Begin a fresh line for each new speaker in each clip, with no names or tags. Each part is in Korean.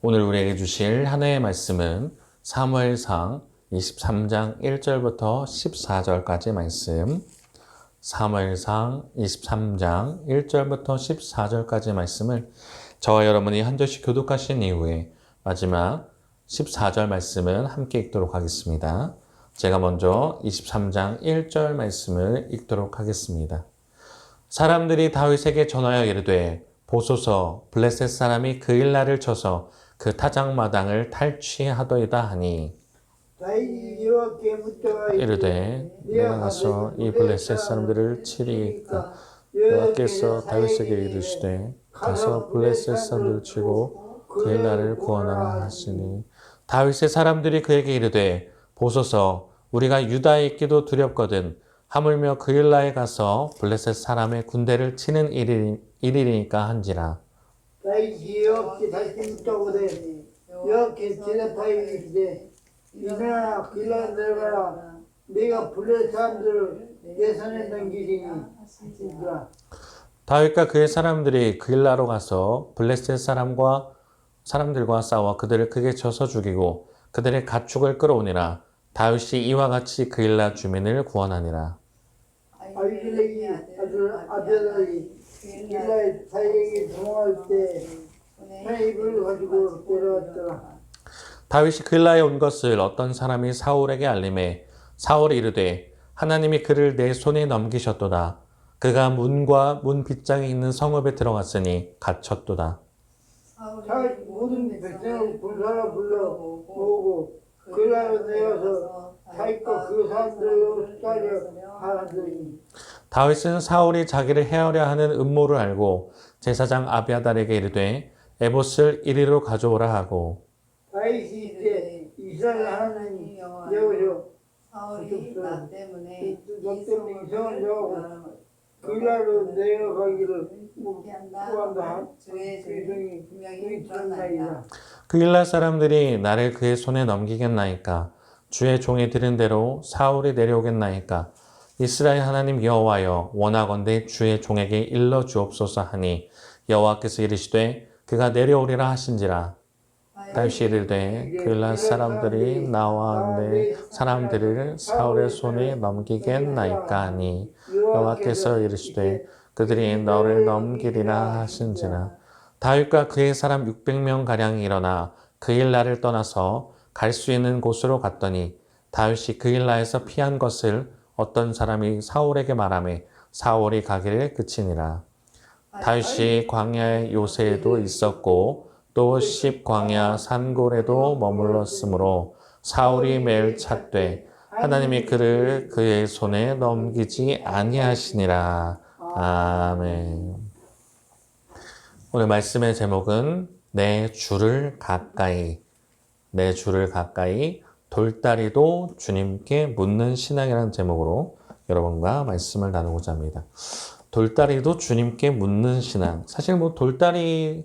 오늘 우리에게 주실 하나님의 말씀은 사무엘상 23장 1절부터 14절까지 말씀, 사무엘상 23장 1절부터 14절까지 말씀을 저와 여러분이 한 절씩 교독하신 이후에 마지막 14절 말씀은 함께 읽도록 하겠습니다. 제가 먼저 23장 1절 말씀을 읽도록 하겠습니다. 사람들이 다윗에게 전하여 이르되 보소서 블레셋 사람이 그일라를 쳐서 그 타작마당을 탈취하더이다 하니 이르되 내가 가서 이 블레셋 사람들을 치리이까 여호와께서 다윗에게 이르시되 가서 블레셋 사람들을 치고 그일라를 구원하라 하시니 다윗의 사람들이 그에게 이르되 보소서 우리가 유다에 있기도 두렵거든 하물며 그일라에 가서 블레셋 사람의 군대를 치는 일이니까 한지라.
다윗이 여호와께 다시 묻자오되 여호와께 대답하여 이르시되 일어나 그일라에 내려가라 내가 블레셋 사람들을 내 손에 넘기리니 하시니라.
다윗과 그의 사람들이 그일라로 가서 블레셋 사람들과 싸워 그들을 크게 쳐서 죽이고 그들의 가축을 끌어오니라. 다윗이 이와 같이 그일라 주민을 구원하니라.
아비멜렉이 아들이 그일라에 사이에게 도망할 때 사입을 가지고 내려왔더라.
다윗이 그일라에 온 것을 어떤 사람이 사울에게 알림해 사울이 이르되 하나님이 그를 내 손에 넘기셨도다. 그가 문과 문 빗장에 있는 성읍에 들어갔으니 갇혔도다.
사울 모든 백성을 군사로 불러 모으고 그일라로 내려서 다윗과 그 사람들을 따려 하더니
다윗은 사울이 자기를 해하려 하는 음모를 알고 제사장 아비아달에게 이르되 에봇을 이리로 가져오라 하고
다윗이 이때 이스라엘 하나님 여호와여
사울이 나 때문에
너 때문에 이성을 여하고 그일라로 내려가기를 구한다.
주의 죄를 분명히 드러나리라.
그일라 사람들이 나를 그의 손에 넘기겠나이까 주의 종이 들은 대로 사울이 내려오겠나이까 이스라엘 하나님 여호와여 원하건대 주의 종에게 일러 주옵소서 하니 여호와께서 이르시되 그가 내려오리라 하신지라. 다윗이 이르되 그일라 사람들이 나와 내 사람들을 사울의 손에 넘기겠나이까 하니 여호와께서 이르시되 그들이 너를 넘기리라 하신지라. 다윗과 그의 사람 600명 가량이 일어나 그일라를 떠나서 갈 수 있는 곳으로 갔더니 다윗이 그일라에서 피한 것을 어떤 사람이 사울에게 말하매 사울이 가기를 그치니라. 다윗이 광야의 요새에도 있었고 또 십 광야 산골에도 머물렀으므로 사울이 매일 찾되 하나님이 그를 그의 손에 넘기지 아니하시니라. 아멘. 오늘 말씀의 제목은 내 주를 가까이, 내 주를 가까이 돌다리도 주님께 묻는 신앙이라는 제목으로 여러분과 말씀을 나누고자 합니다. 돌다리도 주님께 묻는 신앙. 사실 돌다리를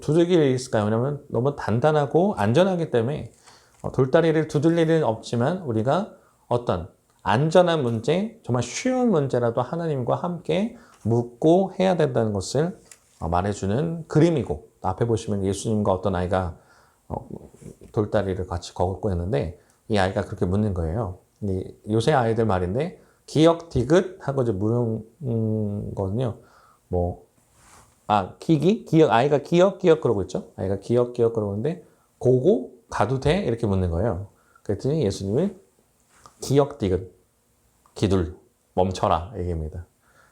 두들길 일이 있을까요? 왜냐하면 너무 단단하고 안전하기 때문에 돌다리를 두들 일은 없지만 우리가 어떤 안전한 문제, 정말 쉬운 문제라도 하나님과 함께 묻고 해야 된다는 것을 말해주는 그림이고, 앞에 보시면 예수님과 어떤 아이가 돌다리를 같이 걷고 있는데 이 아이가 그렇게 묻는 거예요. 요새 아이들 말인데 기역 디귿 하고 이제 물은 거는요. 아이가 기역 그러고 있죠. 아이가 기역 그러고 있는데 고고 가도 돼? 이렇게 묻는 거예요. 그랬더니 예수님이 기역 디귿 기둘 멈춰라 얘기입니다.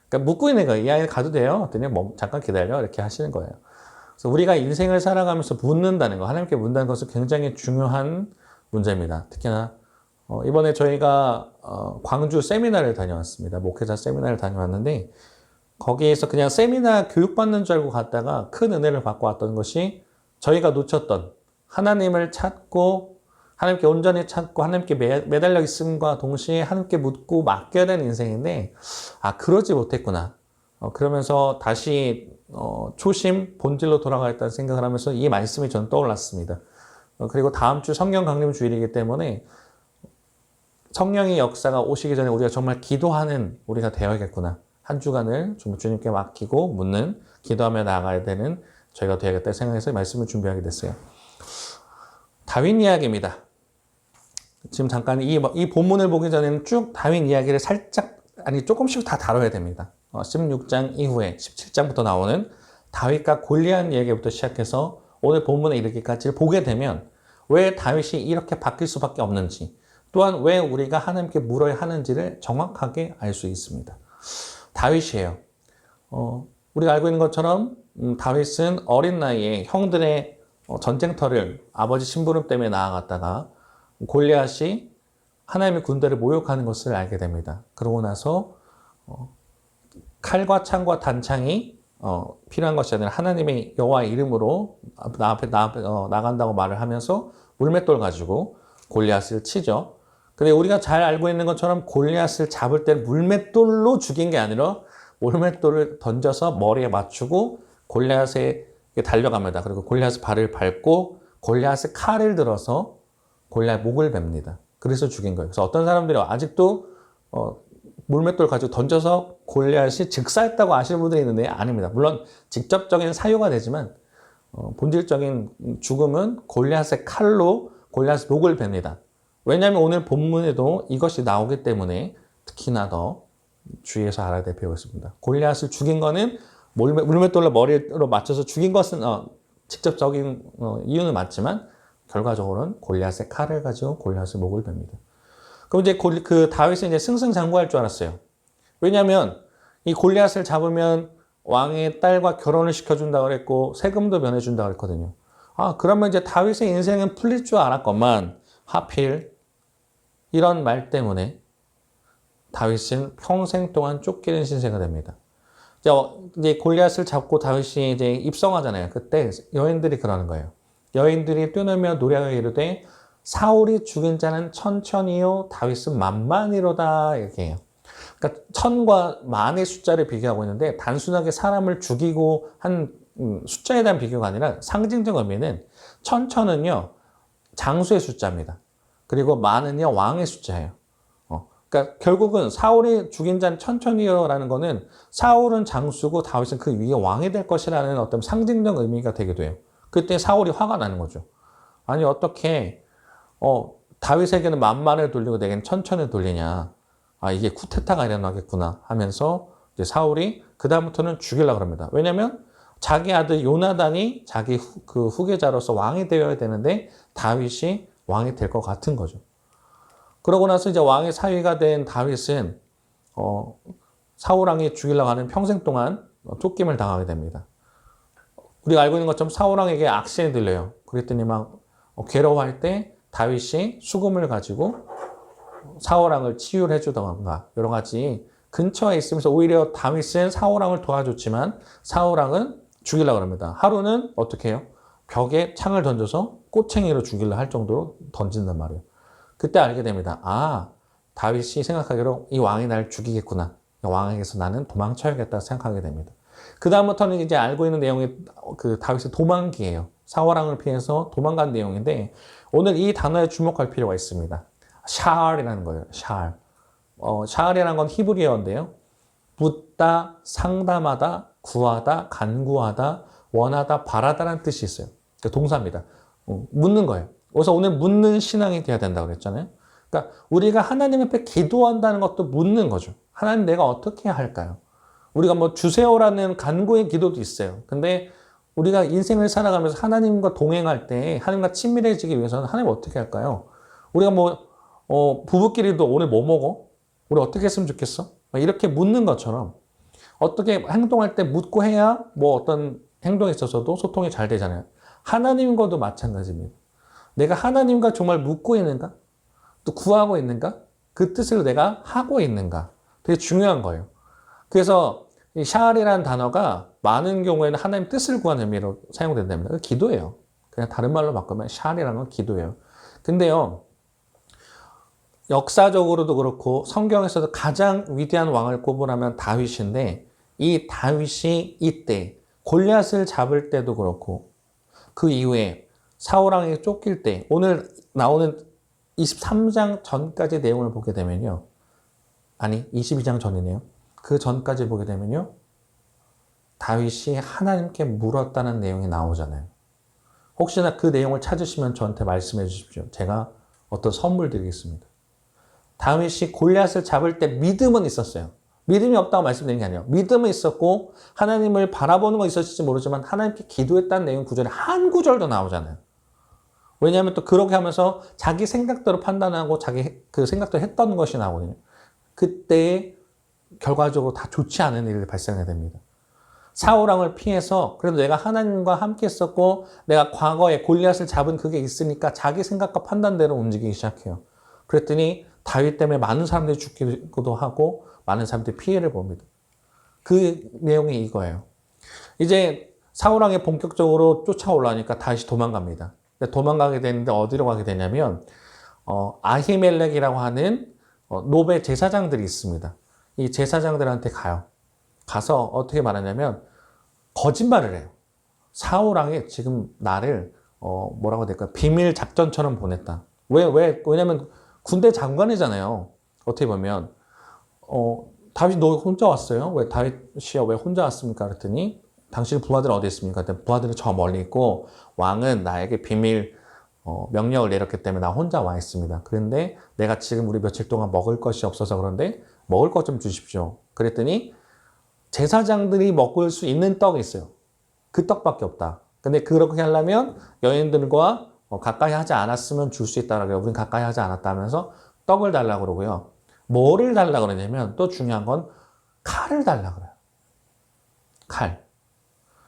그러니까 묻고 있는 거예요. 이 아이가 가도 돼요? 그랬더니 잠깐 기다려 이렇게 하시는 거예요. 그래서 우리가 인생을 살아가면서 묻는다는 거, 하나님께 묻는다는 것은 굉장히 중요한 문제입니다. 특히나 이번에 저희가 광주 세미나를 다녀왔습니다. 목회자 세미나를 다녀왔는데 거기에서 그냥 세미나 교육받는 줄 알고 갔다가 큰 은혜를 받고 왔던 것이 저희가 놓쳤던 하나님을 찾고 하나님께 온전히 찾고 하나님께 매달려 있음과 동시에 하나님께 묻고 맡겨야 되는 인생인데 그러지 못했구나. 그러면서 다시 초심 본질로 돌아가겠다는 생각을 하면서 이 말씀이 저는 떠올랐습니다. 그리고 다음 주 성령 강림 주일이기 때문에 성령의 역사가 오시기 전에 우리가 정말 기도하는 우리가 되어야겠구나. 한 주간을 주님께 맡기고 묻는 기도하며 나아가야 되는 저희가 돼야겠다 생각해서 말씀을 준비하게 됐어요. 다윗 이야기입니다. 지금 잠깐 이 본문을 보기 전에는 쭉 다윗 이야기를 살짝, 아니 조금씩 다 다뤄야 됩니다. 16장 이후에 17장부터 나오는 다윗과 골리앗 이야기부터 시작해서 오늘 본문에 이르기까지 보게 되면 왜 다윗이 이렇게 바뀔 수밖에 없는지, 또한 왜 우리가 하나님께 물어야 하는지를 정확하게 알 수 있습니다. 다윗이에요. 우리가 알고 있는 것처럼 다윗은 어린 나이에 형들의 전쟁터를 아버지 심부름 때문에 나아갔다가 골리앗이 하나님의 군대를 모욕하는 것을 알게 됩니다. 그러고 나서 칼과 창과 단창이 필요한 것이 아니라 하나님의 여호와의 이름으로 나간다고 말을 하면서 물맷돌 가지고 골리앗을 치죠. 근데 우리가 잘 알고 있는 것처럼 골리앗을 잡을 때 물맷돌로 죽인 게 아니라 물맷돌을 던져서 머리에 맞추고 골리앗에 달려갑니다. 그리고 골리앗의 발을 밟고 골리앗의 칼을 들어서 골리앗 목을 뱁니다. 그래서 죽인 거예요. 그래서 어떤 사람들이 아직도 물맷돌 가지고 던져서 골리앗이 즉사했다고 아시는 분들이 있는데 아닙니다. 물론 직접적인 사유가 되지만 본질적인 죽음은 골리앗의 칼로 골리앗의 목을 뱁니다. 왜냐하면 오늘 본문에도 이것이 나오기 때문에 특히나 더 주의해서 알아야 될 필요가 있습니다. 골리앗을 죽인 거는 물맷돌로 머리로 맞춰서 죽인 것은 직접적인 이유는 맞지만 결과적으로는 골리앗의 칼을 가지고 골리앗의 목을 뱁니다. 그럼 이제 그 다윗은 이제 승승장구할 줄 알았어요. 왜냐하면 이 골리앗을 잡으면 왕의 딸과 결혼을 시켜준다고 그랬고 세금도 면해준다고 그랬거든요. 그러면 이제 다윗의 인생은 풀릴 줄 알았건만 하필 이런 말 때문에 다윗은 평생 동안 쫓기는 신세가 됩니다. 이제 골리앗을 잡고 다윗이 이제 입성하잖아요. 그때 여인들이 그러는 거예요. 여인들이 뛰놀며 노래하여 이르되 사울이 죽인 자는 천천히요 다윗은 만만이로다 이렇게 해요. 그러니까 천과 만의 숫자를 비교하고 있는데 단순하게 사람을 죽이고 한 숫자에 대한 비교가 아니라 상징적 의미는 천천은요 장수의 숫자입니다. 그리고 만은요 왕의 숫자예요. 그러니까 결국은 사울이 죽인 자는 천천히요라는 거는 사울은 장수고 다윗은 그 위에 왕이 될 것이라는 어떤 상징적 의미가 되기도 해요. 그때 사울이 화가 나는 거죠. 아니 어떻게 다윗에게는 만만을 돌리고 내게는 천천히 돌리냐. 이게 쿠데타가 일어나겠구나 하면서 이제 사울이 그다음부터는 죽이려고 합니다. 왜냐하면 자기 아들 요나단이 자기 그 후계자로서 왕이 되어야 되는데 다윗이 왕이 될 것 같은 거죠. 그러고 나서 이제 왕의 사위가 된 다윗은 사울왕이 죽이려고 하는 평생 동안 쫓김을 당하게 됩니다. 우리가 알고 있는 것처럼 사울왕에게 악신이 들려요. 그랬더니 막 괴로워할 때 다윗이 수금을 가지고 사울왕을 치유를 해주던가 여러 가지 근처에 있으면서 오히려 다윗은 사울왕을 도와줬지만 사울왕은 죽이려고 합니다. 하루는 어떻게 해요? 벽에 창을 던져서 꼬챙이로 죽이려 할 정도로 던진단 말이에요. 그때 알게 됩니다. 다윗이 생각하기로 이 왕이 날 죽이겠구나. 왕에게서 나는 도망쳐야겠다 생각하게 됩니다. 그 다음부터는 이제 알고 있는 내용이 그 다윗의 도망기예요. 사울왕을 피해서 도망간 내용인데 오늘 이 단어에 주목할 필요가 있습니다. 샤알이라는 거예요. 샤알. 샤알이라는 건 히브리어인데요. 묻다, 상담하다, 구하다, 간구하다, 원하다, 바라다라는 뜻이 있어요. 그러니까 동사입니다. 묻는 거예요. 그래서 오늘 묻는 신앙이 돼야 된다고 그랬잖아요. 그러니까 우리가 하나님 앞에 기도한다는 것도 묻는 거죠. 하나님 내가 어떻게 해야 할까요? 우리가 뭐 주세요라는 간구의 기도도 있어요. 근데 우리가 인생을 살아가면서 하나님과 동행할 때 하나님과 친밀해지기 위해서는 하나님 어떻게 할까요? 우리가 부부끼리도 오늘 뭐 먹어? 우리 어떻게 했으면 좋겠어? 이렇게 묻는 것처럼 어떻게 행동할 때 묻고 해야 어떤 행동에 있어서도 소통이 잘 되잖아요. 하나님과도 마찬가지입니다. 내가 하나님과 정말 묻고 있는가? 또 구하고 있는가? 그 뜻을 내가 하고 있는가? 되게 중요한 거예요. 그래서 이 샤알이라는 단어가 많은 경우에는 하나님 뜻을 구하는 의미로 사용된답니다. 기도예요. 그냥 다른 말로 바꾸면 샤알이라는 건 기도예요. 근데요, 역사적으로도 그렇고 성경에서도 가장 위대한 왕을 꼽으라면 다윗인데 이 다윗이 이때 골리앗을 잡을 때도 그렇고 그 이후에 사울왕에게 쫓길 때 오늘 나오는 23장 전까지 내용을 보게 되면요. 아니 22장 전이네요. 그 전까지 보게 되면요. 다윗이 하나님께 물었다는 내용이 나오잖아요. 혹시나 그 내용을 찾으시면 저한테 말씀해 주십시오. 제가 어떤 선물 드리겠습니다. 다윗이 골리앗을 잡을 때 믿음은 있었어요. 믿음이 없다고 말씀드린 게 아니에요. 믿음은 있었고 하나님을 바라보는 건 있었을지 모르지만 하나님께 기도했다는 내용 구절에 한 구절도 나오잖아요. 왜냐하면 또 그렇게 하면서 자기 생각대로 판단하고 자기 그 생각대로 했던 것이 나오거든요. 그때 결과적으로 다 좋지 않은 일이 발생하게 됩니다. 사울왕을 피해서 그래도 내가 하나님과 함께 했었고 내가 과거에 골리앗을 잡은 그게 있으니까 자기 생각과 판단대로 움직이기 시작해요. 그랬더니 다윗 때문에 많은 사람들이 죽기도 하고 많은 사람들이 피해를 봅니다. 그 내용이 이거예요. 이제 사울왕이 본격적으로 쫓아올라오니까 다윗이 도망갑니다. 도망가게 되는데 어디로 가게 되냐면 아히멜렉이라고 하는 노베 제사장들이 있습니다. 이 제사장들한테 가요. 가서 어떻게 말하냐면 거짓말을 해요. 사울왕이 지금 나를 뭐라고 해야 될까? 비밀 작전처럼 보냈다. 왜냐면 군대 장관이잖아요. 어떻게 보면 다윗이 너 혼자 왔어요? 왜 다윗이야 왜 혼자 왔습니까? 그랬더니 당신 부하들 어디 있습니까? 부하들은 저 멀리 있고 왕은 나에게 비밀 명령을 내렸기 때문에 나 혼자 와 있습니다. 그런데 내가 지금 우리 며칠 동안 먹을 것이 없어서 그런데 먹을 것 좀 주십시오. 그랬더니 제사장들이 먹을 수 있는 떡이 있어요. 그 떡밖에 없다. 근데 그렇게 하려면 여인들과 가까이 하지 않았으면 줄 수 있다라고 해요. 우린 가까이 하지 않았다면서 떡을 달라고 그러고요. 뭐를 달라고 그러냐면 또 중요한 건 칼을 달라고 그래요. 칼.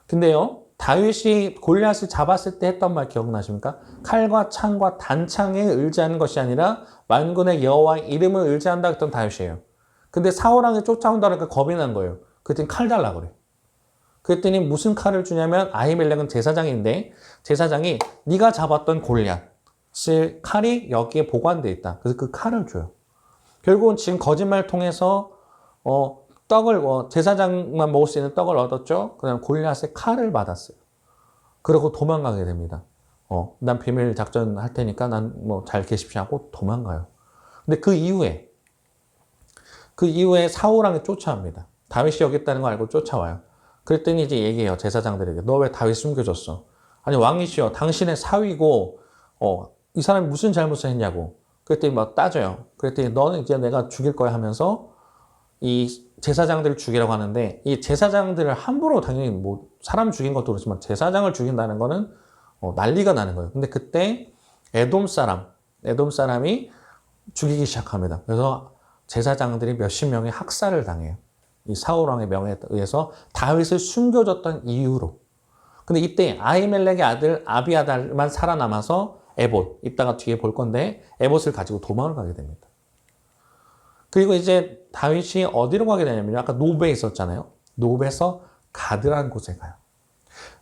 근데요. 다윗이 골리앗을 잡았을 때 했던 말 기억나십니까? 칼과 창과 단창에 의지하는 것이 아니라 만군의 여호와의 이름을 의지한다 했던 다윗이에요. 근데 사울왕이 쫓아온다니까 겁이 난 거예요. 그랬더니 칼 달라고 그래요. 그랬더니 무슨 칼을 주냐면 아히멜렉은 제사장인데 제사장이 네가 잡았던 골리앗을 칼이 여기에 보관되어 있다. 그래서 그 칼을 줘요. 결국은 지금 거짓말 통해서 떡을 제사장만 먹을 수 있는 떡을 얻었죠. 그다음 골리앗의 칼을 받았어요. 그러고 도망가게 됩니다. 난 비밀 작전 할 테니까 난 뭐 잘 계십시오 하고 도망가요. 근데 그 이후에 사울왕이 쫓아옵니다. 다윗이 여기 있다는 거 알고 쫓아와요. 그랬더니 이제 얘기해요. 제사장들에게. 너 왜 다윗 숨겨줬어? 아니 왕이시여 당신의 사위고 이 사람이 무슨 잘못을 했냐고. 그랬더니 막 따져요. 그랬더니 너는 이제 내가 죽일 거야 하면서 이 제사장들을 죽이라고 하는데 이 제사장들을 함부로 당연히 뭐 사람 죽인 것도 그렇지만 제사장을 죽인다는 거는 난리가 나는 거예요. 근데 그때 에돔 사람이 죽이기 시작합니다. 그래서 제사장들이 몇십 명의 학살을 당해요. 이 사울왕의 명에 의해서 다윗을 숨겨줬던 이유로. 근데 이때 아히멜렉의 아들 아비아달만 살아남아서 에봇, 이따가 뒤에 볼 건데 에봇을 가지고 도망을 가게 됩니다. 그리고 이제 다윗이 어디로 가게 되냐면요. 아까 노베에 있었잖아요. 노베에서 가드라는 곳에 가요.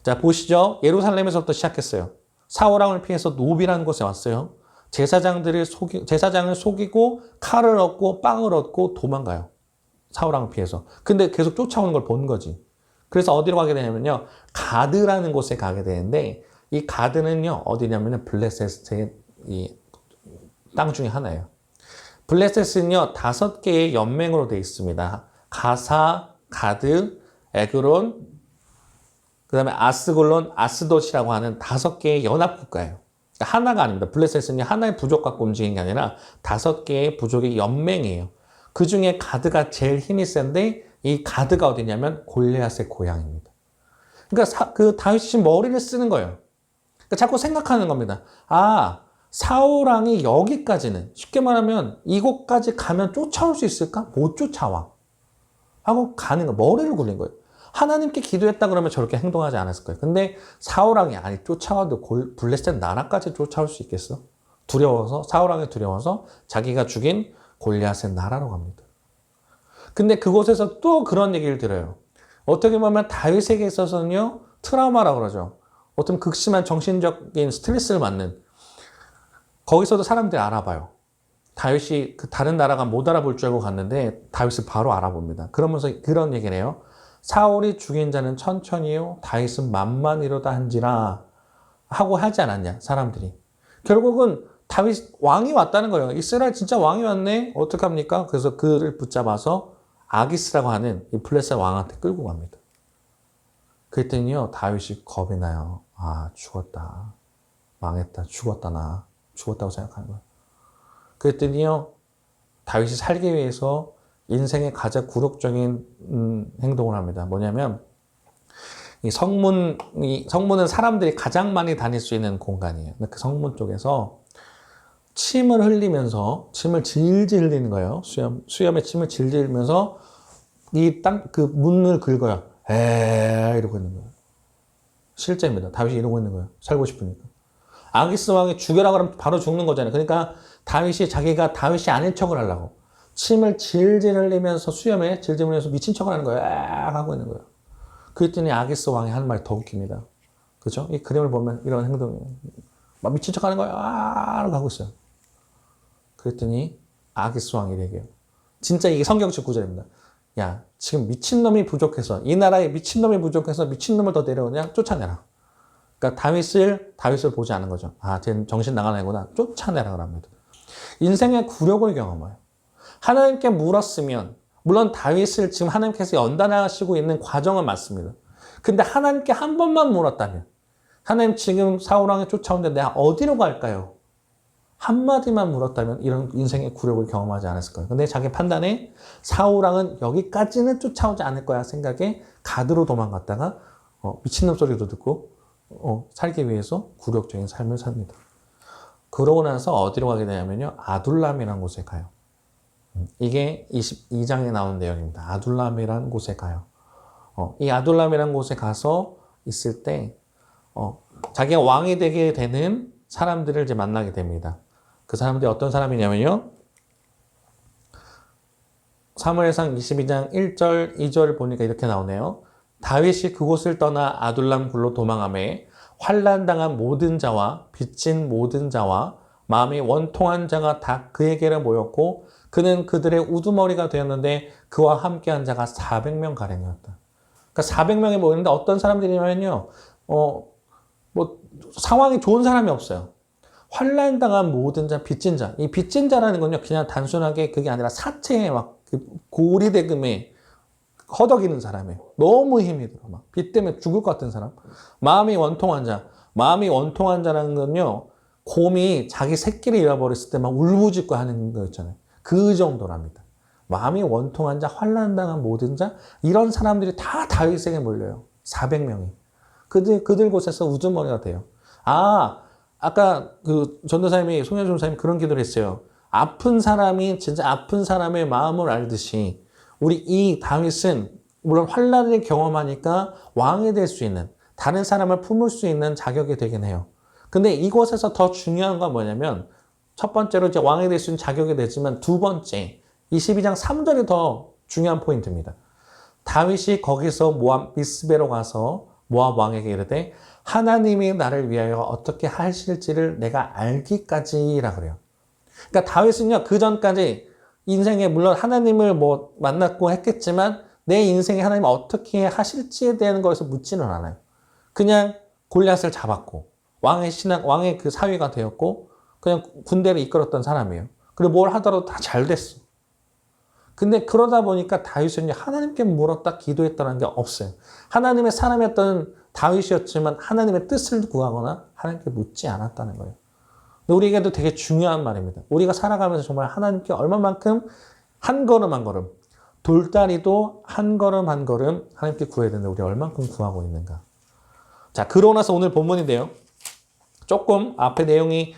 자, 보시죠. 예루살렘에서부터 시작했어요. 사울왕을 피해서 노비라는 곳에 왔어요. 제사장을 속이고 칼을 얻고 빵을 얻고 도망가요. 사울왕을 피해서. 근데 계속 쫓아오는 걸 본 거지. 그래서 어디로 가게 되냐면요. 가드라는 곳에 가게 되는데 이 가드는요. 어디냐면은 블레셋의 이 땅 중에 하나예요. 블레셋은요. 5개의 연맹으로 되어 있습니다. 가사, 가드, 에그론, 그 다음에 아스골론, 아스돗이라고 하는 5개의 연합국가예요. 그러니까 하나가 아닙니다. 블레셋은 하나의 부족 갖고 움직이는 게 아니라 5개의 부족의 연맹이에요. 그 중에 가드가 제일 힘이 센데 이 가드가 어디냐면 골리앗의 고향입니다. 그러니까 그 다윗이 머리를 쓰는 거예요. 그러니까 자꾸 생각하는 겁니다. 사울왕이 여기까지는 쉽게 말하면 이곳까지 가면 쫓아올 수 있을까? 못 쫓아와. 하고 가는 거 머리를 굴린 거예요. 하나님께 기도했다 그러면 저렇게 행동하지 않았을 거예요. 근데 사울왕이 쫓아와도 블레셋 나라까지 쫓아올 수 있겠어? 사울왕이 두려워서 자기가 죽인 골리앗의 나라로 갑니다. 근데 그곳에서 또 그런 얘기를 들어요. 어떻게 보면 다윗에게 있어서는요, 트라우마라고 그러죠. 어떤 극심한 정신적인 스트레스를 받는, 거기서도 사람들이 알아봐요. 다윗이 다른 나라가 못 알아볼 줄 알고 갔는데 다윗을 바로 알아봅니다. 그러면서 그런 얘기를 해요. 사울이 죽인 자는 천천히요, 다윗은 만만이로다 한지라 하고 하지 않았냐, 사람들이. 결국은 다윗 왕이 왔다는 거예요. 이스라엘 진짜 왕이 왔네? 어떡합니까? 그래서 그를 붙잡아서 아기스라고 하는 이 블레셋 왕한테 끌고 갑니다. 그랬더니요, 다윗이 겁이 나요. 아, 죽었다. 망했다. 죽었다, 나. 죽었다고 생각하는 거예요. 그랬더니요, 다윗이 살기 위해서 인생의 가장 굴욕적인 행동을 합니다. 뭐냐면, 성문은 사람들이 가장 많이 다닐 수 있는 공간이에요. 그 성문 쪽에서 침을 흘리면서, 침을 질질 흘리는 거예요. 수염에 침을 질질 흘리면서 그 문을 긁어요. 이러고 있는 거예요. 실제입니다. 다윗이 이러고 있는 거예요. 살고 싶으니까. 아기스 왕이 죽여라 그러면 바로 죽는 거잖아요. 그러니까 자기가 다윗이 아닌 척을 하려고. 침을 질질 흘리면서 수염에 질질 흘리면서 미친 척을 하는 거예요. 하고 있는 거예요. 그랬더니 아기스 왕이 하는 말이 더 웃깁니다. 그죠? 이 그림을 보면 이런 행동이에요. 막 미친 척 하는 거예요. 라고 하고 있어요. 그랬더니 아기스 왕이 얘기해요. 진짜 이게 성경적 구절입니다. 야, 지금 미친놈이 부족해서, 이 나라에 미친놈이 부족해서 미친놈을 더 내려오냐? 쫓아내라. 그러니까 다윗을 보지 않은 거죠. 아, 쟤는 정신 나간 애구나. 쫓아내라 그럽니다. 인생의 굴욕을 경험해요. 하나님께 물었으면, 물론 다윗을 지금 하나님께서 연단하시고 있는 과정은 맞습니다. 근데 하나님께 한 번만 물었다면, 하나님 지금 사울왕이 쫓아오는데 내가 어디로 갈까요? 한마디만 물었다면 이런 인생의 굴욕을 경험하지 않았을 거예요. 근데 자기 판단에 사울왕은 여기까지는 쫓아오지 않을 거야 생각에 가드로 도망갔다가 미친놈 소리도 듣고 살기 위해서 굴욕적인 삶을 삽니다. 그러고 나서 어디로 가게 되냐면요. 아둘람이라는 곳에 가요. 이게 22장에 나온 내용입니다. 아둘람이라는 곳에 가요. 이 아둘람이라는 곳에 가서 있을 때 자기가 왕이 되게 되는 사람들을 이제 만나게 됩니다. 그 사람들이 어떤 사람이냐면요. 사무엘상 22장 1절, 2절을 보니까 이렇게 나오네요. 다윗이 그곳을 떠나 아둘람 굴로 도망하매 환난당한 모든 자와 빚진 모든 자와 마음이 원통한 자가 다 그에게로 모였고 그는 그들의 우두머리가 되었는데 그와 함께한 자가 400명 가량이었다. 그러니까 400명이 모였는데 어떤 사람들이냐면요. 상황이 좋은 사람이 없어요. 환난당한 모든 자, 빚진 자. 이 빚진 자라는 건요, 그냥 단순하게 그게 아니라 사체에 막 고리대금에 허덕이는 사람이에요. 너무 힘이 들어. 막 빚 때문에 죽을 것 같은 사람. 마음이 원통한 자. 마음이 원통한 자라는 건요, 곰이 자기 새끼를 잃어버렸을 때 막 울부짖고 하는 거 있잖아요. 그 정도랍니다. 마음이 원통한 자, 환난당한 모든 자, 이런 사람들이 다 다윗에게 몰려요. 400명이. 그들 곳에서 우두머리가 돼요. 아까 그 전도사님이, 송현주 전도사님이 그런 기도를 했어요. 아픈 사람이 진짜 아픈 사람의 마음을 알듯이 우리 이 다윗은 물론 환난을 경험하니까 왕이 될 수 있는, 다른 사람을 품을 수 있는 자격이 되긴 해요. 근데 이곳에서 더 중요한 건 뭐냐면 첫 번째로 이제 왕이 될 수 있는 자격이 되지만 두 번째 22장 3절이 더 중요한 포인트입니다. 다윗이 거기서 모압 미스베로 가서 모압 왕에게 이르되 하나님이 나를 위하여 어떻게 하실지를 내가 알기까지라 그래요. 그러니까 다윗은요, 그 전까지 인생에 물론 하나님을 만났고 했겠지만 내 인생에 하나님 어떻게 하실지에 대한 거에서 묻지는 않아요. 그냥 골리앗을 잡았고 왕의 그 사위가 되었고 그냥 군대를 이끌었던 사람이에요. 그리고 뭘 하더라도 다 잘 됐어. 근데 그러다 보니까 다윗은 하나님께 물었다 기도했다는 게 없어요. 하나님의 사람이었던 다윗이었지만 하나님의 뜻을 구하거나 하나님께 묻지 않았다는 거예요. 근데 우리에게도 되게 중요한 말입니다. 우리가 살아가면서 정말 하나님께 얼마만큼 한 걸음 한 걸음, 돌다리도 한 걸음 한 걸음 하나님께 구해야 되는데 우리 얼만큼 구하고 있는가. 자, 그러고 나서 오늘 본문인데요. 조금 앞에 내용이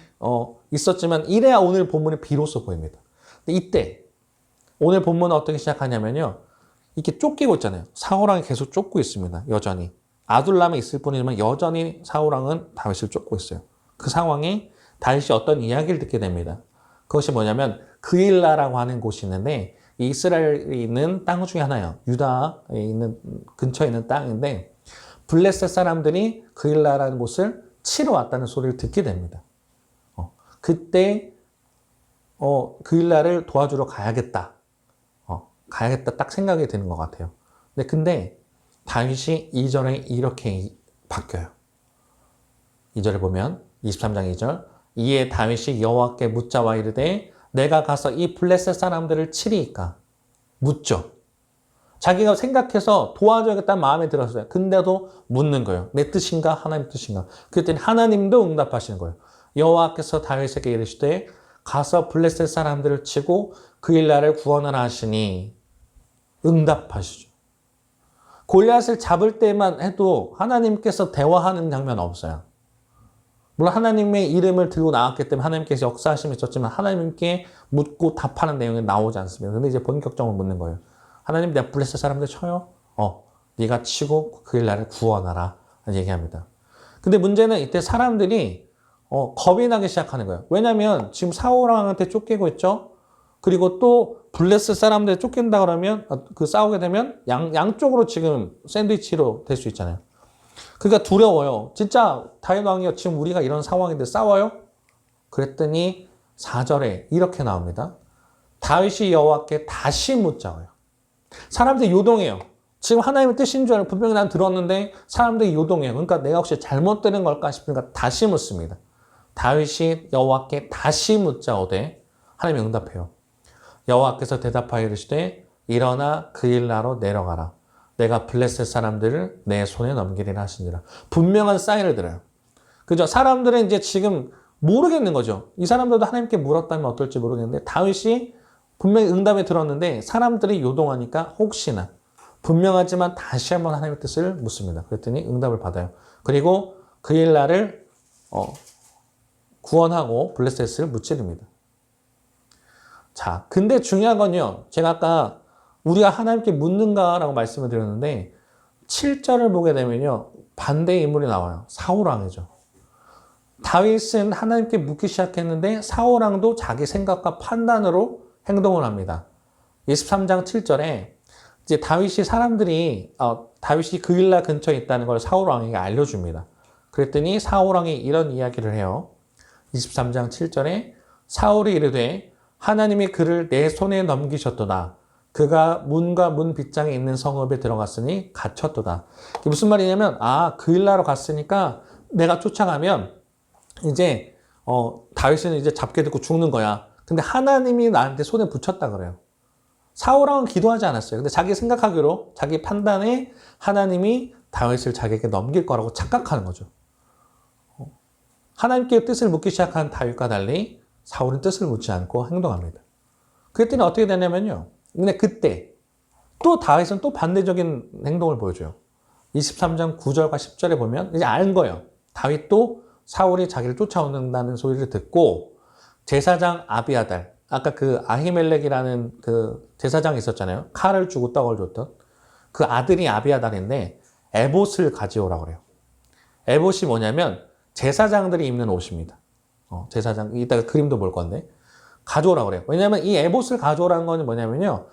있었지만 이래야 오늘 본문이 비로소 보입니다. 근데 이때 오늘 본문은 어떻게 시작하냐면요. 이렇게 쫓기고 있잖아요. 사울왕이 계속 쫓고 있습니다. 여전히. 아둘람에 있을 뿐이지만 여전히 사울왕은 다윗을 쫓고 있어요. 그 상황에 다윗이 어떤 이야기를 듣게 됩니다. 그것이 뭐냐면 그일라라고 하는 곳이 있는데 이 이스라엘에 있는 땅 중에 하나예요. 유다에 있는 근처에 있는 땅인데 블레셋 사람들이 그일라라는 곳을 치러 왔다는 소리를 듣게 됩니다. 그때 그일라를 도와주러 가야겠다. 가야겠다 딱 생각이 드는 것 같아요. 근데 다윗이 2절에 이렇게 바뀌어요. 2절에 보면 23장 2절 이에 다윗이 여호와께 묻자와 이르되 내가 가서 이 블레셋 사람들을 치리이까 묻죠. 자기가 생각해서 도와줘야겠다는 마음에 들었어요. 근데도 묻는 거예요. 내 뜻인가? 하나님 뜻인가? 그랬더니 하나님도 응답하시는 거예요. 여호와께서 다윗에게 이르시되 가서 블레셋 사람들을 치고 그 일 나를 구원하라 하시니 응답하시죠. 골리앗을 잡을 때만 해도 하나님께서 대화하는 장면 없어요. 물론 하나님의 이름을 들고 나왔기 때문에 하나님께서 역사하심이 있었지만 하나님께 묻고 답하는 내용이 나오지 않습니다. 근데 이제 본격적으로 묻는 거예요. 하나님, 내가 블레셋 사람들 쳐요? 네가 치고 그 일 나를 구원하라 얘기합니다. 근데 문제는 이때 사람들이 겁이 나기 시작하는 거예요. 왜냐하면 지금 사울 왕한테 쫓기고 있죠. 그리고 또 블레셋 사람들 쫓긴다 그러면 싸우게 되면 양쪽으로 지금 샌드위치로 될 수 있잖아요. 그러니까 두려워요. 진짜 다윗 왕이요, 지금 우리가 이런 상황인데 싸워요? 그랬더니 4절에 이렇게 나옵니다. 다윗이 여호와께 다시 묻자고요. 사람들이 요동해요. 지금 하나님의 뜻인 줄 알고 분명히 난 들었는데 사람들이 요동해요. 그러니까 내가 혹시 잘못 들은 걸까 싶으니까 다시 묻습니다. 다윗이 여호와께 다시 묻자오되 하나님이 응답해요. 여호와께서 대답하여 이르시되 일어나 그 일 나로 내려가라. 내가 블레셋 사람들을 내 손에 넘기리라 하시니라. 분명한 사인을 들어요. 그죠? 사람들은 이제 지금 모르겠는 거죠. 이 사람들도 하나님께 물었다면 어떨지 모르겠는데 다윗이 분명히 응답에 들었는데 사람들이 요동하니까 혹시나 분명하지만 다시 한번 하나님의 뜻을 묻습니다. 그랬더니 응답을 받아요. 그리고 그 일 나를 구원하고 블레셋을 무찌릅니다. 자, 근데 중요한 건요. 제가 아까 우리가 하나님께 묻는가라고 말씀을 드렸는데 7절을 보게 되면요. 반대의 인물이 나와요. 사울왕이죠. 다윗은 하나님께 묻기 시작했는데 사울왕도 자기 생각과 판단으로 행동을 합니다. 23장 7절에 이제 다윗이 다윗이 그 일날 근처에 있다는 걸 사울왕에게 알려줍니다. 그랬더니 사울왕이 이런 이야기를 해요. 23장 7절에 사울이 이르되 하나님이 그를 내 손에 넘기셨도다. 그가 문과 문 빗장에 있는 성읍에 들어갔으니 갇혔도다. 이게 무슨 말이냐면 그 일나로 갔으니까 내가 쫓아가면 이제 다윗은 이제 잡게 되고 죽는 거야. 근데 하나님이 나한테 손에 붙였다 그래요. 사울왕은 기도하지 않았어요. 근데 자기 생각하기로 자기 판단에 하나님이 다윗을 자기에게 넘길 거라고 착각하는 거죠. 하나님께 뜻을 묻기 시작한 다윗과 달리 사울은 뜻을 묻지 않고 행동합니다. 그랬더니 어떻게 되냐면요. 근데 그때 또 다윗은 또 반대적인 행동을 보여줘요. 23장 9절과 10절에 보면 이제 알 거예요. 다윗도 사울이 자기를 쫓아온다는 소리를 듣고 제사장 아비아달, 아까 그 아히멜렉이라는 그 제사장이 있었잖아요. 칼을 주고 떡을 줬던 그 아들이 아비아달인데 에봇을 가져오라고 그래요. 에봇이 뭐냐면 제사장들이 입는 옷입니다. 제사장, 이따가 그림도 볼 건데 가져오라고 그래요. 왜냐하면 이 에봇을 가져오라는 건 뭐냐면요.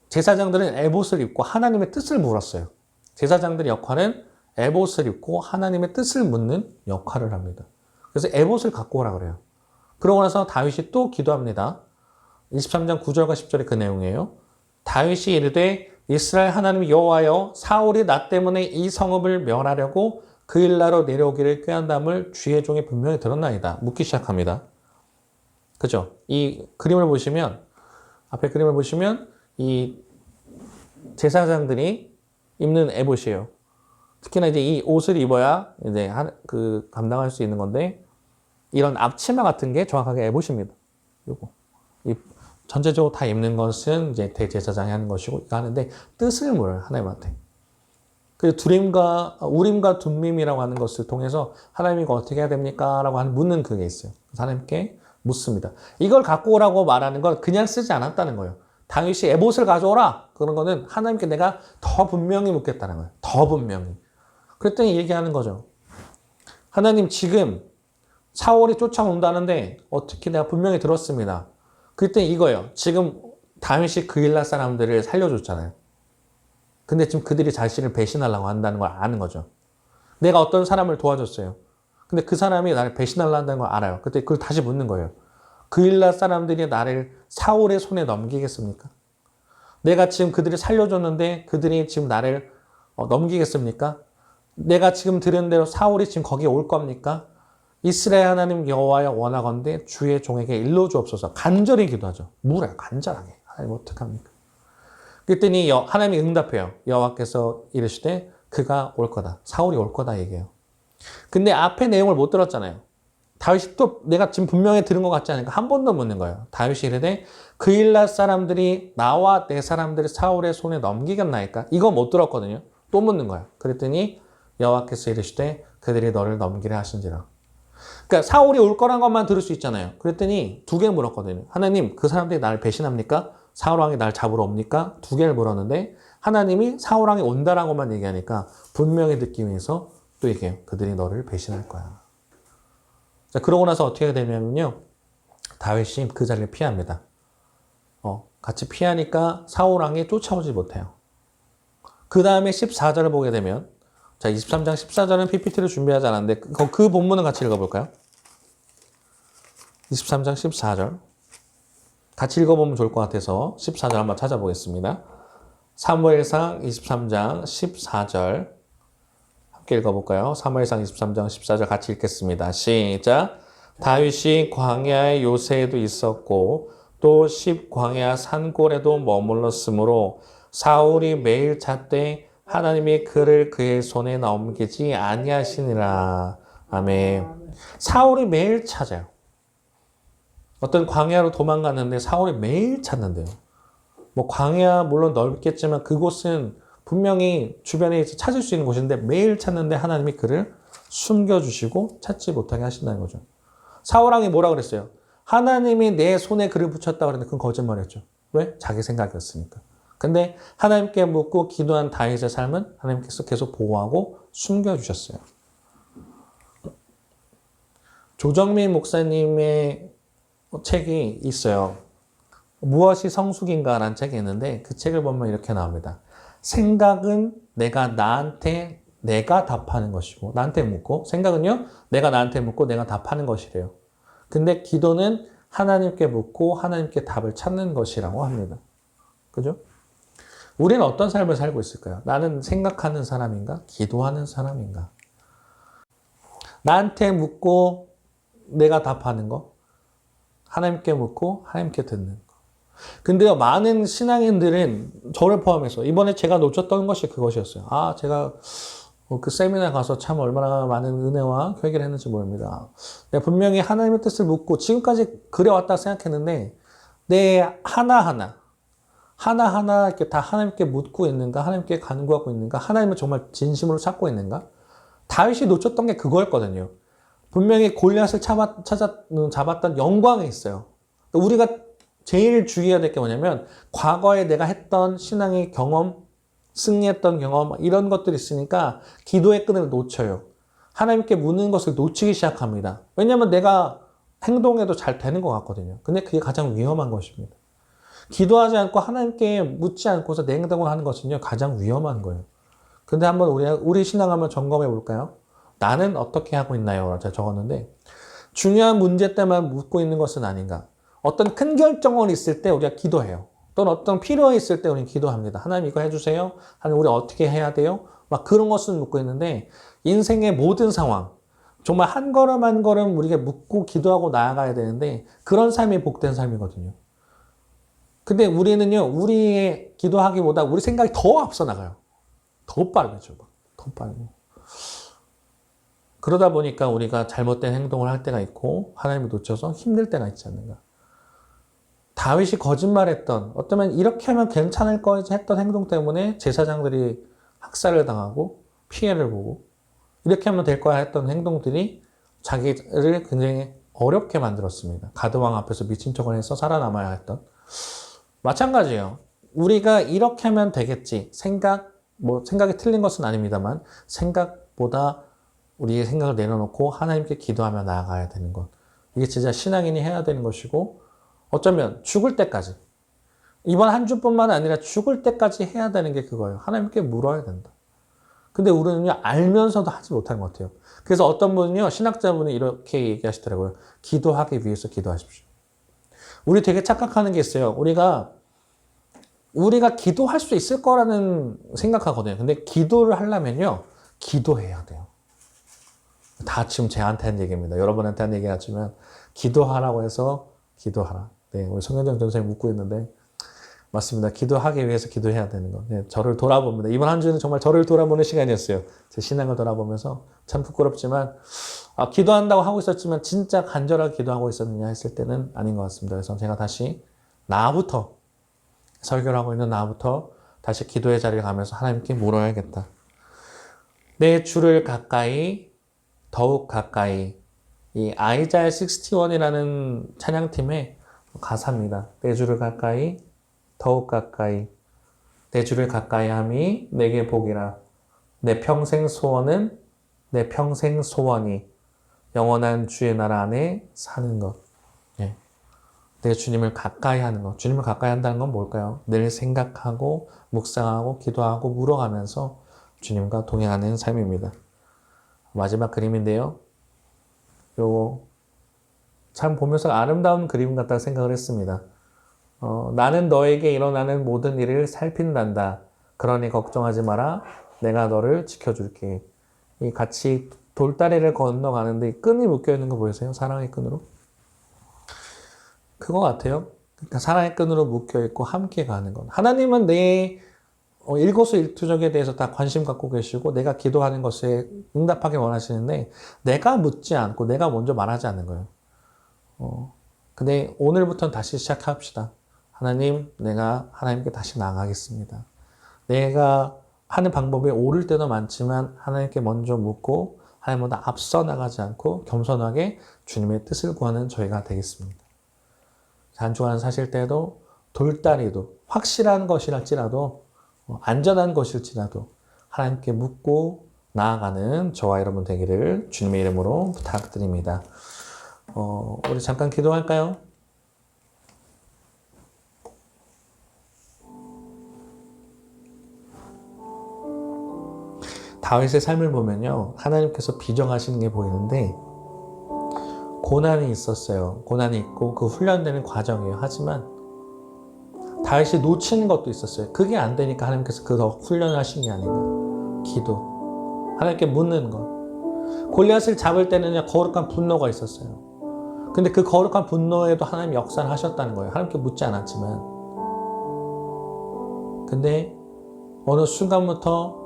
제사장들은 에봇을 입고 하나님의 뜻을 물었어요. 제사장들의 역할은 에봇을 입고 하나님의 뜻을 묻는 역할을 합니다. 그래서 에봇을 갖고 오라고 그래요. 그러고 나서 다윗이 또 기도합니다. 23장 9절과 10절의 그 내용이에요. 다윗이 이르되 이스라엘 하나님 여호와여 사울이 나 때문에 이 성읍을 멸하려고 그 일나로 내려오기를 꾀한담을 주의 종이 분명히 들었나이다. 묻기 시작합니다. 그죠? 이 그림을 보시면 앞에 그림을 보시면 이 제사장들이 입는 에봇이에요. 특히나 이제 이 옷을 입어야 이제 감당할 수 있는 건데 이런 앞치마 같은 게 정확하게 에봇입니다. 요거 이 전체적으로 다 입는 것은 이제 대제사장이 하는 것이고 이거 하는데 뜻을 물어요 하나님한테. 그리고 우림과 둠밈이라고 하는 것을 통해서 하나님이 이거 어떻게 해야 됩니까? 라고 묻는 그게 있어요. 하나님께 묻습니다. 이걸 갖고 오라고 말하는 건 그냥 쓰지 않았다는 거예요. 다윗이 에봇을 가져오라. 그런 거는 하나님께 내가 더 분명히 묻겠다는 거예요. 더 분명히. 그랬더니 얘기하는 거죠. 하나님 지금 사울이 쫓아온다는데 어떻게 내가 분명히 들었습니다. 그랬더니 이거예요. 지금 다윗이 그 일날 사람들을 살려줬잖아요. 근데 지금 그들이 자신을 배신하려고 한다는 걸 아는 거죠. 내가 어떤 사람을 도와줬어요. 근데 그 사람이 나를 배신하려고 한다는 걸 알아요. 그때 그걸 다시 묻는 거예요. 그 일날 사람들이 나를 사울의 손에 넘기겠습니까? 내가 지금 그들을 살려줬는데 그들이 지금 나를 넘기겠습니까? 내가 지금 들은 대로 사울이 지금 거기에 올 겁니까? 이스라엘 하나님 여호와여 원하건대 주의 종에게 일러 주옵소서. 간절히 기도하죠. 물어요. 간절하게. 하나님 어떡합니까? 그랬더니 하나님이 응답해요. 여호와께서 이르시되 그가 올 거다. 사울이 올 거다 얘기해요. 근데 앞에 내용을 못 들었잖아요. 다윗이 또 내가 지금 분명히 들은 것 같지 않으니까 한 번 더 묻는 거예요. 다윗이 이르되 그 일날 사람들이 나와 내 사람들을 사울의 손에 넘기겠나이까? 이거 못 들었거든요. 또 묻는 거예요. 그랬더니 여호와께서 이르시되 그들이 너를 넘기려 하신지라. 그러니까 사울이 올 거란 것만 들을 수 있잖아요. 그랬더니 두 개 물었거든요. 하나님, 그 사람들이 나를 배신합니까? 사울 왕이 날 잡으러 옵니까? 두 개를 물었는데 하나님이 사울 왕이 온다라는 것만 얘기하니까 분명히 듣기 위해서 또 얘기해요. 그들이 너를 배신할 거야. 자, 그러고 나서 어떻게 되냐면요. 다윗이 그 자리를 피합니다. 같이 피하니까 사울 왕이 쫓아오지 못해요. 그 다음에 14절을 보게 되면, 자, 23장 14절은 PPT를 준비하지 않았는데, 그 본문을 같이 읽어볼까요? 23장 14절. 같이 읽어보면 좋을 것 같아서 14절 한번 찾아보겠습니다. 사무엘상 23장 14절. 함께 읽어볼까요? 사무엘상 23장 14절 같이 읽겠습니다. 시작. 다윗이 광야의 요새에도 있었고 또 광야 산골에도 머물렀으므로 사울이 매일 찾되 하나님이 그를 그의 손에 넘기지 아니하시니라. 아멘. 사울이 매일 찾아요. 어떤 광야로 도망갔는데 사울이 매일 찾는데요. 뭐 광야 물론 넓겠지만 그곳은 분명히 주변에 찾을 수 있는 곳인데 매일 찾는데 하나님이 그를 숨겨주시고 찾지 못하게 하신다는 거죠. 사울 왕이 뭐라 그랬어요? 하나님이 내 손에 그를 붙였다고 그랬는데 그건 거짓말이었죠. 왜? 자기 생각이었으니까. 근데 하나님께 묻고 기도한 다윗의 삶은 하나님께서 계속 보호하고 숨겨주셨어요. 조정민 목사님의 책이 있어요. 무엇이 성숙인가라는 책이 있는데 그 책을 보면 이렇게 나옵니다. 생각은 내가 답하는 것이고 나한테 묻고 생각은요 내가 나한테 묻고 내가 답하는 것이래요. 근데 기도는 하나님께 묻고 하나님께 답을 찾는 것이라고 합니다. 그죠? 우리는 어떤 삶을 살고 있을까요? 나는 생각하는 사람인가? 기도하는 사람인가? 나한테 묻고 내가 답하는 거? 하나님께 묻고 하나님께 듣는 거. 근데요, 많은 신앙인들은 저를 포함해서 이번에 제가 놓쳤던 것이 그것이었어요. 제가 그 세미나 가서 참 얼마나 많은 은혜와 회개를 했는지 모릅니다. 내가 분명히 하나님의 뜻을 묻고 지금까지 그래왔다 생각했는데 내 하나하나 이렇게 다 하나님께 묻고 있는가? 하나님께 간구하고 있는가? 하나님을 정말 진심으로 찾고 있는가? 다윗이 놓쳤던 게 그거였거든요. 분명히 골리앗을 잡았던 영광이 있어요. 우리가 제일 주의해야 될 게 뭐냐면 과거에 내가 했던 신앙의 경험, 승리했던 경험 이런 것들이 있으니까 기도의 끈을 놓쳐요. 하나님께 묻는 것을 놓치기 시작합니다. 왜냐하면 내가 행동해도 잘 되는 것 같거든요. 근데 그게 가장 위험한 것입니다. 기도하지 않고 하나님께 묻지 않고서 내 행동을 하는 것은요 가장 위험한 거예요. 근데 한번 우리 신앙 한번 점검해 볼까요? 나는 어떻게 하고 있나요? 제가 적었는데 중요한 문제 때만 묻고 있는 것은 아닌가? 어떤 큰 결정을 있을 때 우리가 기도해요. 또는 어떤 필요가 있을 때 우리는 기도합니다. 하나님 이거 해주세요. 하나님 우리 어떻게 해야 돼요? 막 그런 것은 묻고 있는데 인생의 모든 상황 정말 한 걸음 한 걸음 우리가 묻고 기도하고 나아가야 되는데 그런 삶이 복된 삶이거든요. 근데 우리는요 우리의 기도하기보다 우리 생각이 더 앞서 나가요. 더 빠르죠. 더 빠르고. 그러다 보니까 우리가 잘못된 행동을 할 때가 있고 하나님을 놓쳐서 힘들 때가 있지 않는가. 다윗이 거짓말했던 어쩌면 이렇게 하면 괜찮을 거지 했던 행동 때문에 제사장들이 학살을 당하고 피해를 보고 이렇게 하면 될 거야 했던 행동들이 자기를 굉장히 어렵게 만들었습니다. 가드왕 앞에서 미친 척을 해서 살아남아야 했던. 마찬가지예요. 우리가 이렇게 하면 되겠지. 생각이 틀린 것은 아닙니다만 생각보다 우리의 생각을 내려놓고 하나님께 기도하며 나아가야 되는 것. 이게 진짜 신앙인이 해야 되는 것이고 어쩌면 죽을 때까지 이번 한 주뿐만 아니라 죽을 때까지 해야 되는 게 그거예요. 하나님께 물어야 된다. 근데 우리는요 알면서도 하지 못하는 것 같아요. 그래서 어떤 분은요 신학자분이 이렇게 얘기하시더라고요. 기도하기 위해서 기도하십시오. 우리 되게 착각하는 게 있어요. 우리가 기도할 수 있을 거라는 생각하거든요. 근데 기도를 하려면요 기도해야 돼요. 다 지금 제한테 한 얘기입니다. 여러분한테 한 얘기 같지만 기도하라고 해서 기도하라. 네, 우리 성현정 전사님 묻고 있는데 맞습니다. 기도하기 위해서 기도해야 되는 거. 네, 저를 돌아봅니다. 이번 한 주는 정말 저를 돌아보는 시간이었어요. 제 신앙을 돌아보면서 참 부끄럽지만 기도한다고 하고 있었지만 진짜 간절하게 기도하고 있었느냐 했을 때는 아닌 것 같습니다. 그래서 제가 다시 나부터 설교를 하고 있는 나부터 다시 기도의 자리에 가면서 하나님께 물어야겠다. 내 주를 가까이 더욱 가까이 이 아이자야 61이라는 찬양팀의 가사입니다. 내 주를 가까이 더욱 가까이 내 주를 가까이 함이 내게 복이라 내 평생 소원은 내 평생 소원이 영원한 주의 나라 안에 사는 것. 예. 내 주님을 가까이 하는 것. 주님을 가까이 한다는 건 뭘까요? 늘 생각하고 묵상하고 기도하고 물어가면서 주님과 동행하는 삶입니다. 마지막 그림인데요. 참 보면서 아름다운 그림 같다고 생각을 했습니다. 나는 너에게 일어나는 모든 일을 살핀단다. 그러니 걱정하지 마라. 내가 너를 지켜줄게. 이 같이 돌다리를 건너가는데 이 끈이 묶여있는 거 보이세요? 사랑의 끈으로. 그거 같아요. 그러니까 사랑의 끈으로 묶여있고 함께 가는 것. 하나님은 내 일거수일투족에 대해서 다 관심 갖고 계시고 내가 기도하는 것에 응답하길 원하시는데 내가 묻지 않고 내가 먼저 말하지 않는 거예요. 근데 오늘부터는 다시 시작합시다. 하나님, 내가 하나님께 다시 나아가겠습니다. 내가 하는 방법이 옳을 때도 많지만 하나님께 먼저 묻고 하나님보다 앞서 나가지 않고 겸손하게 주님의 뜻을 구하는 저희가 되겠습니다. 한 주간 사실 때도 돌다리도 확실한 것이랄지라도 안전한 것일지라도 하나님께 묻고 나아가는 저와 여러분 되기를 주님의 이름으로 부탁드립니다. 우리 잠깐 기도할까요? 다윗의 삶을 보면요. 하나님께서 비정하시는 게 보이는데 고난이 있었어요. 고난이 있고 그 훈련되는 과정이에요. 하지만 다윗이 놓치는 것도 있었어요. 그게 안 되니까 하나님께서 그 더 훈련하신 게 아닌가. 기도. 하나님께 묻는 것. 골리앗을 잡을 때는 거룩한 분노가 있었어요. 근데 그 거룩한 분노에도 하나님 역사를 하셨다는 거예요. 하나님께 묻지 않았지만. 근데 어느 순간부터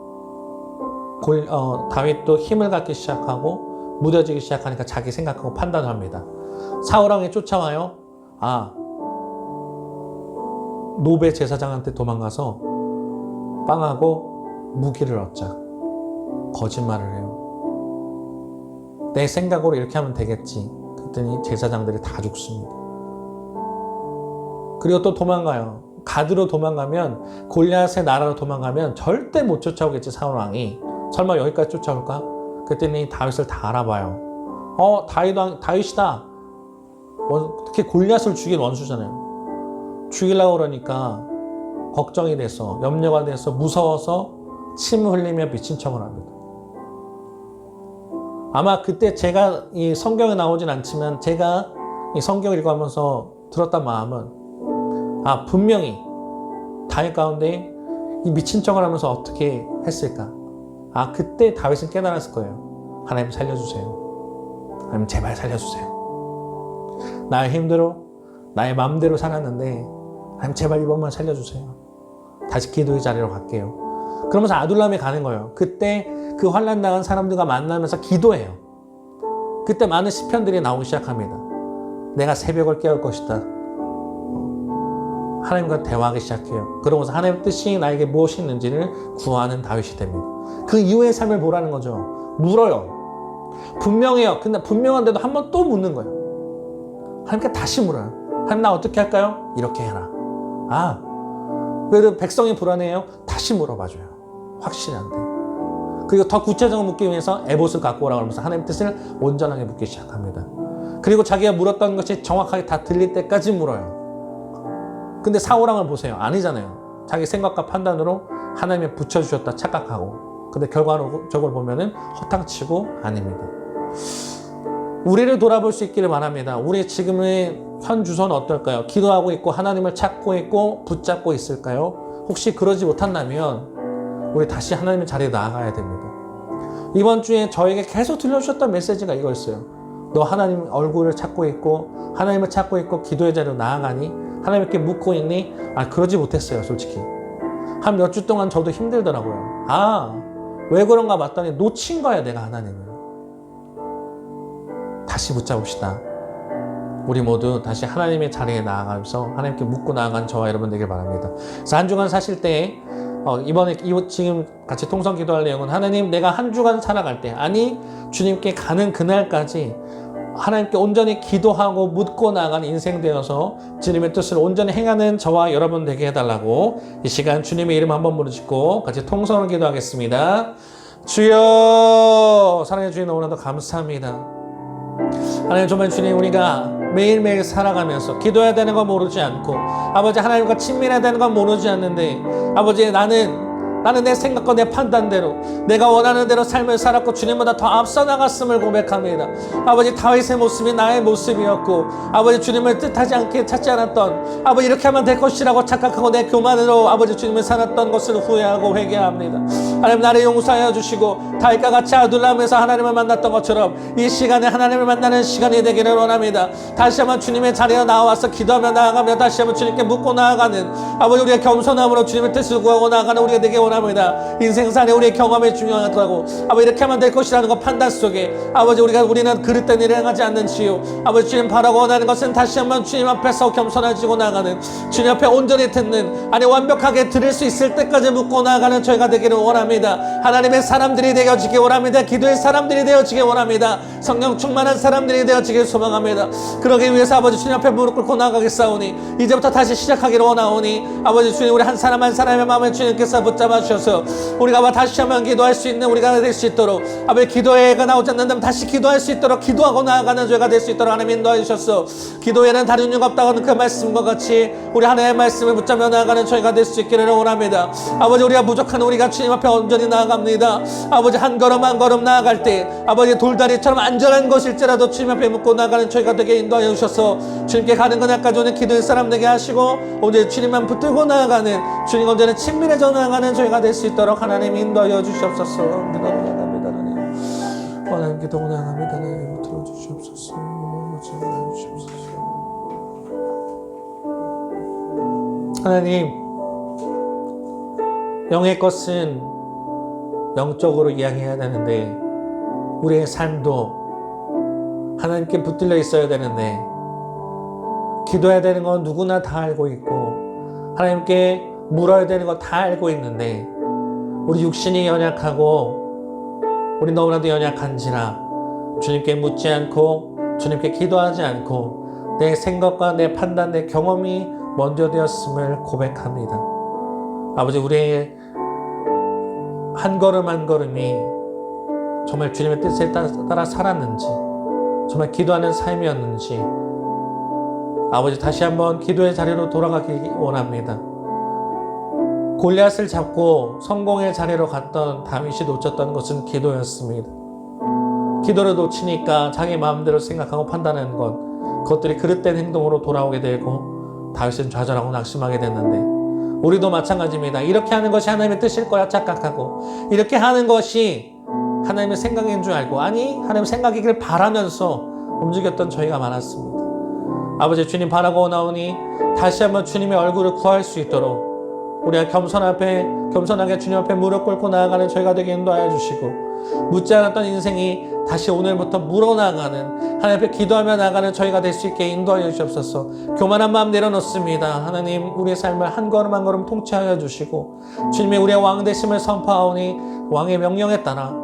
다윗도 힘을 갖기 시작하고 무뎌지기 시작하니까 자기 생각하고 판단을 합니다. 사울왕이 쫓아와요. 노베 제사장한테 도망가서 빵하고 무기를 얻자. 거짓말을 해요. 내 생각으로 이렇게 하면 되겠지. 그랬더니 제사장들이 다 죽습니다. 그리고 또 도망가요. 가드로 도망가면 골리앗의 나라로 도망가면 절대 못 쫓아오겠지. 사울왕이. 설마 여기까지 쫓아올까? 그랬더니 다윗을 다 알아봐요. 다윗이다. 특히 골리앗을 죽인 원수잖아요. 죽이려고 그러니까 걱정이 돼서 염려가 돼서 무서워서 침 흘리며 미친 척을 합니다. 아마 그때 제가 이 성경에 나오진 않지만 제가 이 성경을 읽어가면서 들었던 마음은 분명히 다윗 가운데 이 미친 척을 하면서 어떻게 했을까? 그때 다윗은 깨달았을 거예요. 하나님 살려주세요. 하나님 제발 살려주세요. 나의 힘대로 나의 마음대로 살았는데 하나님 제발 이번만 살려주세요. 다시 기도의 자리로 갈게요. 그러면서 아둘람에 가는 거예요. 그때 그 환난 당한 사람들과 만나면서 기도해요. 그때 많은 시편들이 나오기 시작합니다. 내가 새벽을 깨울 것이다. 하나님과 대화하기 시작해요. 그러면서 하나님의 뜻이 나에게 무엇이 있는지를 구하는 다윗이 됩니다. 그 이후의 삶을 보라는 거죠. 물어요. 분명해요. 근데 분명한데도 한 번 또 묻는 거예요. 하나님께 다시 물어요. 하나님 나 어떻게 할까요? 이렇게 해라. 그래도 백성이 불안해요. 다시 물어봐줘요. 확실히 안 돼요. 그리고 더 구체적으로 묻기 위해서 에봇을 갖고 오라고 하면서 하나님의 뜻을 온전하게 묻기 시작합니다. 그리고 자기가 물었던 것이 정확하게 다 들릴 때까지 물어요. 근데 사울왕을 보세요. 아니잖아요. 자기 생각과 판단으로 하나님이 붙여주셨다 착각하고. 근데 결과적으로 보면은 허탕치고 아닙니다. 우리를 돌아볼 수 있기를 바랍니다. 우리 지금의 현 주소는 어떨까요? 기도하고 있고 하나님을 찾고 있고 붙잡고 있을까요? 혹시 그러지 못한다면 우리 다시 하나님의 자리에 나아가야 됩니다. 이번 주에 저에게 계속 들려주셨던 메시지가 이거였어요. 너 하나님 얼굴을 찾고 있고 하나님을 찾고 있고 기도의 자리로 나아가니? 하나님께 묻고 있니? 그러지 못했어요, 솔직히. 한 몇 주 동안 저도 힘들더라고요. 왜 그런가 봤더니 놓친 거야, 내가 하나님을. 다시 붙잡읍시다. 우리 모두 다시 하나님의 자리에 나아가면서 하나님께 묻고 나아간 저와 여러분 되길 바랍니다. 그래서 한 주간 사실 때 이번에 지금 같이 통성 기도할 내용은 하나님 내가 한 주간 살아갈 때 주님께 가는 그날까지 하나님께 온전히 기도하고 묻고 나아가는 인생 되어서 주님의 뜻을 온전히 행하는 저와 여러분 되게 해달라고 이 시간 주님의 이름 한번 부르짖고 같이 통성을 기도하겠습니다. 주여 사랑해 주님 너무나도 감사합니다. 하나님 정말 주님 우리가 매일매일 살아가면서 기도해야 되는 건 모르지 않고 아버지 하나님과 친밀해야 되는 건 모르지 않는데 아버지 나는 내 생각과 내 판단대로 내가 원하는 대로 삶을 살았고 주님보다 더 앞서 나갔음을 고백합니다. 아버지 다윗의 모습이 나의 모습이었고 아버지 주님을 뜻하지 않게 찾지 않았던 아버지 이렇게 하면 될 것이라고 착각하고 내 교만으로 아버지 주님을 살았던 것을 후회하고 회개합니다. 하나님 나를 용서하여 주시고 다윗과 같이 아둘람에서 하나님을 만났던 것처럼 이 시간에 하나님을 만나는 시간이 되기를 원합니다. 다시 한번 주님의 자리에 나와서 기도하며 나아가며 다시 한번 주님께 묻고 나아가는 아버지 우리의 겸손함으로 주님의 뜻을 구하고 나아가는 우리가 되게 원합니다. 인생살이 우리의 경험이 중요하다고 아버지 이렇게 하면 될 것이라는 것 판단 속에 아버지 우리는 그릇된 일을 행하지 않는지요. 아버지 주님 바라고 원하는 것은 다시 한번 주님 앞에서 겸손해지고 나아가는 주님 앞에 온전히 듣는 완벽하게 들을 수 있을 때까지 묻고 나아가는 저희가 되기를 원합니다. 하나님의 사람들이 되어지기 원합니다. 기도의 사람들이 되어지기 원합니다. 성령 충만한 사람들이 되어지길 소망합니다. 그러기 위해서 아버지 주님 앞에 무릎 꿇고 나아가겠사오니 이제부터 다시 시작하기를 원하오니 아버지 주님 우리 한 사람 한 사람의 마음을 주님께서 붙잡아 주셔서 우리가 다시 한번 기도할 수 있는 우리가 될 수 있도록 아버지 기도회가 나오지 않는다면 다시 기도할 수 있도록 기도하고 나아가는 저희가 될 수 있도록 하나님 인도해 주셔서 기도에는 다른 이유가 없다는 그 말씀과 같이 우리 하나님의 말씀을 붙잡아 나아가는 저희가 될 수 있기를 원합니다. 아버지 우리가 부족한 우리가 주님 앞에 온전히 나아갑니다. 아버지 한 걸음 한 걸음 나아갈 때 아버지 돌다리처럼 안전한 것일지라도 주님 앞에 묻고 나아가는 저희가 되게 인도하여 주셔서 주님께 가는 그날까지 오늘 기도의 사람 되게 하시고 오늘 주님만 붙들고 나아가는 주님 언제나 친밀해져 나아가는 저희가 될 수 있도록 하나님 인도하여 주시옵소서. 기도합니다 하나님 기도하고 나아갑니다. 하나님 들어주시옵소서. 하나님 영의 것은 영적으로 이야기해야 되는데 우리의 삶도 하나님께 붙들려 있어야 되는데 기도해야 되는 건 누구나 다 알고 있고 하나님께 물어야 되는 거 다 알고 있는데 우리 육신이 연약하고 우리 너무나도 연약한지라 주님께 묻지 않고 주님께 기도하지 않고 내 생각과 내 판단, 내 경험이 먼저 되었음을 고백합니다. 아버지 우리의 한 걸음 한 걸음이 정말 주님의 뜻에 따라 살았는지 정말 기도하는 삶이었는지 아버지 다시 한번 기도의 자리로 돌아가기 원합니다. 골리앗을 잡고 성공의 자리로 갔던 다윗이 놓쳤던 것은 기도였습니다. 기도를 놓치니까 자기 마음대로 생각하고 판단하는 그것들이 그릇된 행동으로 돌아오게 되고 다윗은 좌절하고 낙심하게 됐는데 우리도 마찬가지입니다. 이렇게 하는 것이 하나님의 뜻일 거야 착각하고 이렇게 하는 것이 하나님의 생각인 줄 알고 하나님의 생각이길 바라면서 움직였던 저희가 많았습니다. 아버지 주님 바라고 나오니 다시 한번 주님의 얼굴을 구할 수 있도록 우리가 겸손하게 주님 앞에 무릎 꿇고 나아가는 저희가 되게 인도하여 주시고 묻지 않았던 인생이 다시 오늘부터 물어나가는 하나님 앞에 기도하며 나가는 저희가 될 수 있게 인도하여 주시옵소서. 교만한 마음 내려놓습니다. 하나님 우리의 삶을 한 걸음 한 걸음 통치하여 주시고 주님의 우리의 왕 되심을 선포하오니 왕의 명령에 따라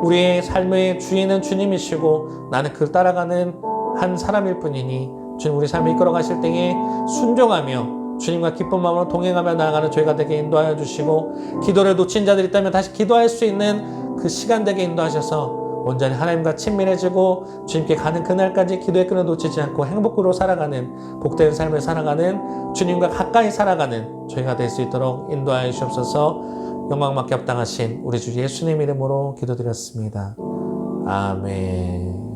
우리의 삶의 주인은 주님이시고 나는 그를 따라가는 한 사람일 뿐이니 주님 우리 삶을 이끌어 가실 때에 순종하며 주님과 기쁜 마음으로 동행하며 나아가는 저희가 되게 인도하여 주시고 기도를 놓친 자들이 있다면 다시 기도할 수 있는 그 시간 되게 인도하셔서 온전히 하나님과 친밀해지고 주님께 가는 그날까지 기도의 끈을 놓치지 않고 행복으로 살아가는 복된 삶을 살아가는 주님과 가까이 살아가는 저희가 될 수 있도록 인도하여 주옵소서. 영광받게 합당하신 우리 주 예수님 이름으로 기도드렸습니다. 아멘.